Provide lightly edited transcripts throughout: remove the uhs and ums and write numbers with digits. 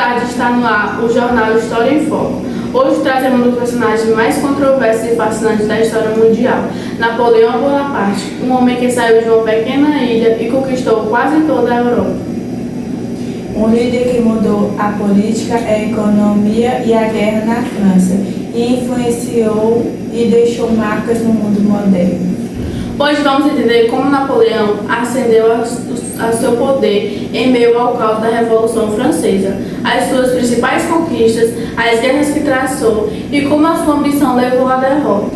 tarde está no ar o jornal História em Foco. Hoje trazemos um dos personagens mais controversos e fascinantes da história mundial, Napoleão Bonaparte, um homem que saiu de uma pequena ilha e conquistou quase toda a Europa. Um líder que mudou a política, a economia e a guerra na França, e influenciou e deixou marcas no mundo moderno. Hoje vamos entender como Napoleão ascendeu a seu poder em meio ao caos da Revolução Francesa, as suas principais conquistas, as guerras que traçou e como a sua ambição levou à derrota.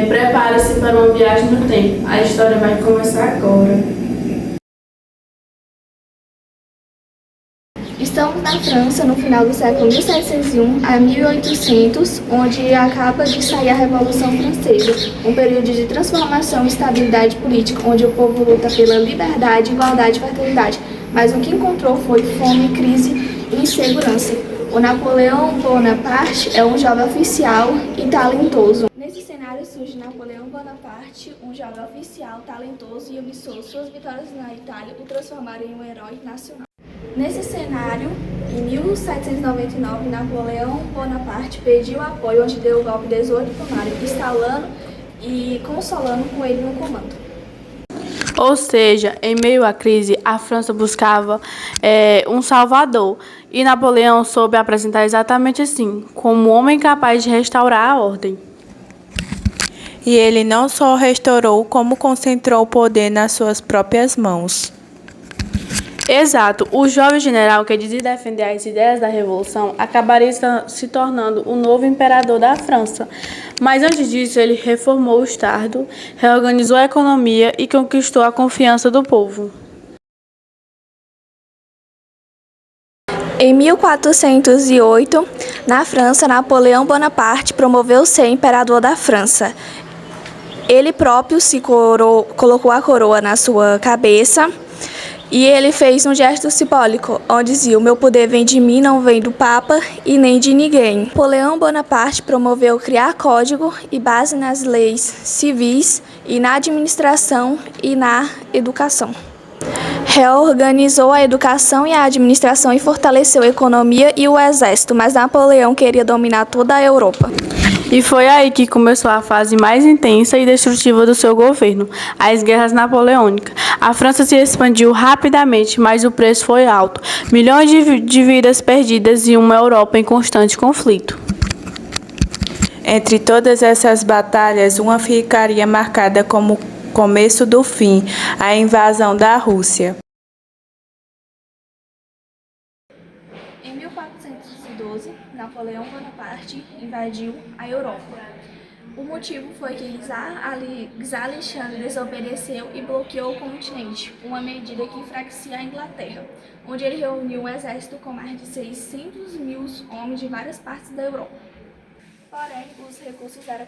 Prepare-se para uma viagem no tempo. A história vai começar agora. Estamos na França no final do século 1701 a 1800, onde acaba de sair a Revolução Francesa, um período de transformação e estabilidade política, onde o povo luta pela liberdade, igualdade e fraternidade, mas o que encontrou foi fome, crise e insegurança. O Napoleão Bonaparte é um jovem oficial e talentoso. Nesse cenário surge Napoleão Bonaparte, um jovem oficial, talentoso e obsessor. Suas vitórias na Itália o transformaram em um herói nacional. Nesse cenário, em 1799, Napoleão Bonaparte pediu apoio, onde deu o golpe 18 de maio, instalando e consolando com ele no comando. Ou seja, em meio à crise, a França buscava um salvador, e Napoleão soube apresentar exatamente assim, como um homem capaz de restaurar a ordem. E ele não só restaurou, como concentrou o poder nas suas próprias mãos. Exato, o jovem general que dizia defender as ideias da Revolução acabaria se tornando o novo imperador da França. Mas antes disso, ele reformou o Estado, reorganizou a economia e conquistou a confiança do povo. Em 1408, na França, Napoleão Bonaparte promoveu ser imperador da França. Ele próprio colocou a coroa na sua cabeça. E ele fez um gesto simbólico, onde dizia: o meu poder vem de mim, não vem do Papa e nem de ninguém. Napoleão Bonaparte promoveu criar código e base nas leis civis e na administração e na educação. Reorganizou a educação e a administração e fortaleceu a economia e o exército, mas Napoleão queria dominar toda a Europa. E foi aí que começou a fase mais intensa e destrutiva do seu governo, as guerras napoleônicas. A França se expandiu rapidamente, mas o preço foi alto. Milhões de vidas perdidas e uma Europa em constante conflito. Entre todas essas batalhas, uma ficaria marcada como o começo do fim, a invasão da Rússia. Em 1412, Napoleão Bonaparte invadiu a Europa. O motivo foi que Czar Alexandre desobedeceu e bloqueou o continente, uma medida que enfraquecia a Inglaterra, onde ele reuniu um exército com mais de 600 mil homens de várias partes da Europa. Porém, os recursos eram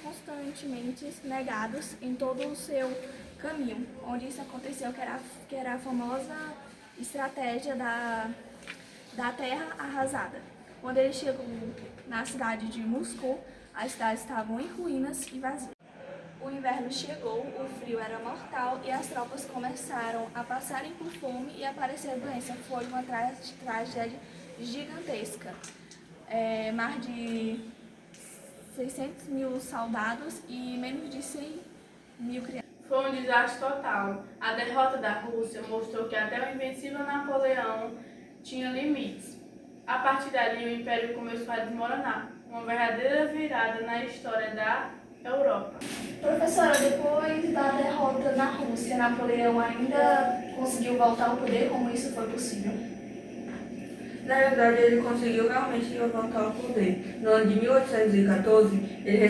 constantemente negados em todo o seu caminho, onde isso aconteceu, que era a famosa estratégia da terra arrasada. Quando ele chegou na cidade de Moscou, as cidades estavam em ruínas e vazias. O inverno chegou, o frio era mortal e as tropas começaram a passarem por fome e aparecer doença. Foi uma tragédia gigantesca. Mais de 600 mil soldados e menos de 100 mil crianças. Foi um desastre total. A derrota da Rússia mostrou que até o invencível Napoleão tinha limites. A partir dali, o Império começou a desmoronar, uma verdadeira virada na história da Europa. Professora, depois da derrota na Rússia, Napoleão ainda conseguiu voltar ao poder? Como isso foi possível? Na verdade, ele conseguiu realmente voltar ao poder. No ano de 1814, ele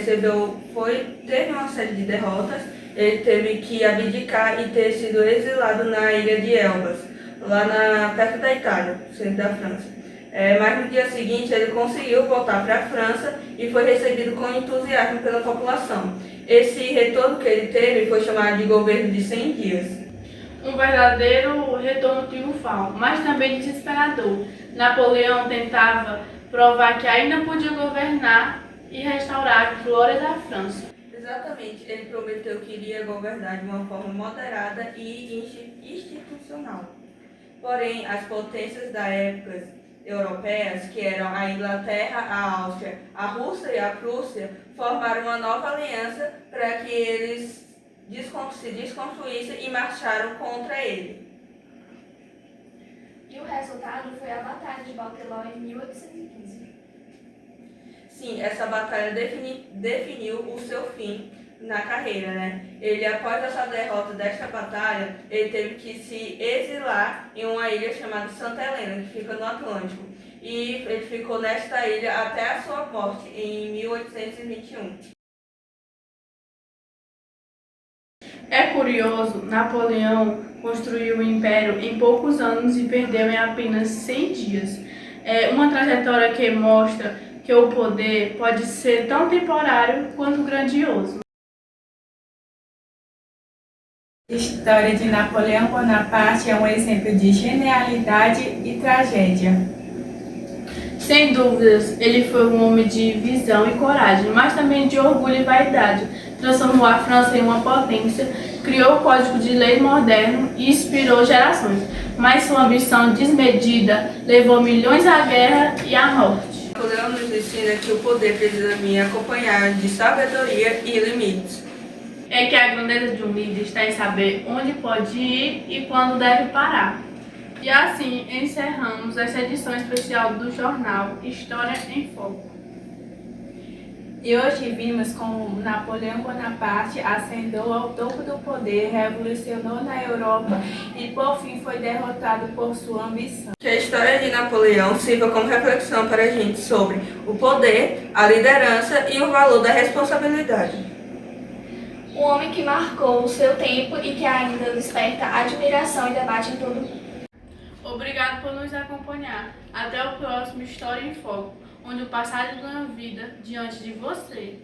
teve uma série de derrotas, ele teve que abdicar e ter sido exilado na ilha de Elbas, perto da Itália, centro da França. Mas no dia seguinte ele conseguiu voltar para a França e foi recebido com entusiasmo pela população. Esse retorno que ele teve foi chamado de governo de 100 dias. Um verdadeiro retorno triunfal, mas também desesperador. Napoleão tentava provar que ainda podia governar e restaurar a glória da França. Exatamente, ele prometeu que iria governar de uma forma moderada e institucional. Porém, as potências da época europeias, que eram a Inglaterra, a Áustria, a Rússia e a Prússia, formaram uma nova aliança para que eles se desconstruíssem e marcharam contra ele. E o resultado foi a Batalha de Waterloo em 1815. Sim, essa batalha definiu o seu fim na carreira, né? Ele, após essa derrota desta batalha, ele teve que se exilar em uma ilha chamada Santa Helena, que fica no Atlântico. E ele ficou nesta ilha até a sua morte, em 1821. É curioso, Napoleão construiu o império em poucos anos e perdeu em apenas 100 dias. É uma trajetória que mostra que o poder pode ser tão temporário quanto grandioso. A história de Napoleão Bonaparte é um exemplo de genialidade e tragédia. Sem dúvidas, ele foi um homem de visão e coragem, mas também de orgulho e vaidade. Transformou a França em uma potência, criou o Código de Leis moderno e inspirou gerações. Mas sua ambição desmedida levou milhões à guerra e à morte. Napoleão nos ensina que o poder precisa vir acompanhado de sabedoria e limites. É que a grandeza de um líder está em saber onde pode ir e quando deve parar. E assim encerramos essa edição especial do jornal História em Foco. E hoje vimos como Napoleão Bonaparte ascendeu ao topo do poder, revolucionou na Europa e por fim foi derrotado por sua ambição. Que a história de Napoleão sirva como reflexão para a gente sobre o poder, a liderança e o valor da responsabilidade. Um homem que marcou o seu tempo e que ainda desperta admiração e debate em todo o mundo. Obrigado por nos acompanhar. Até o próximo História em Foco, onde o passado ganha vida diante de você.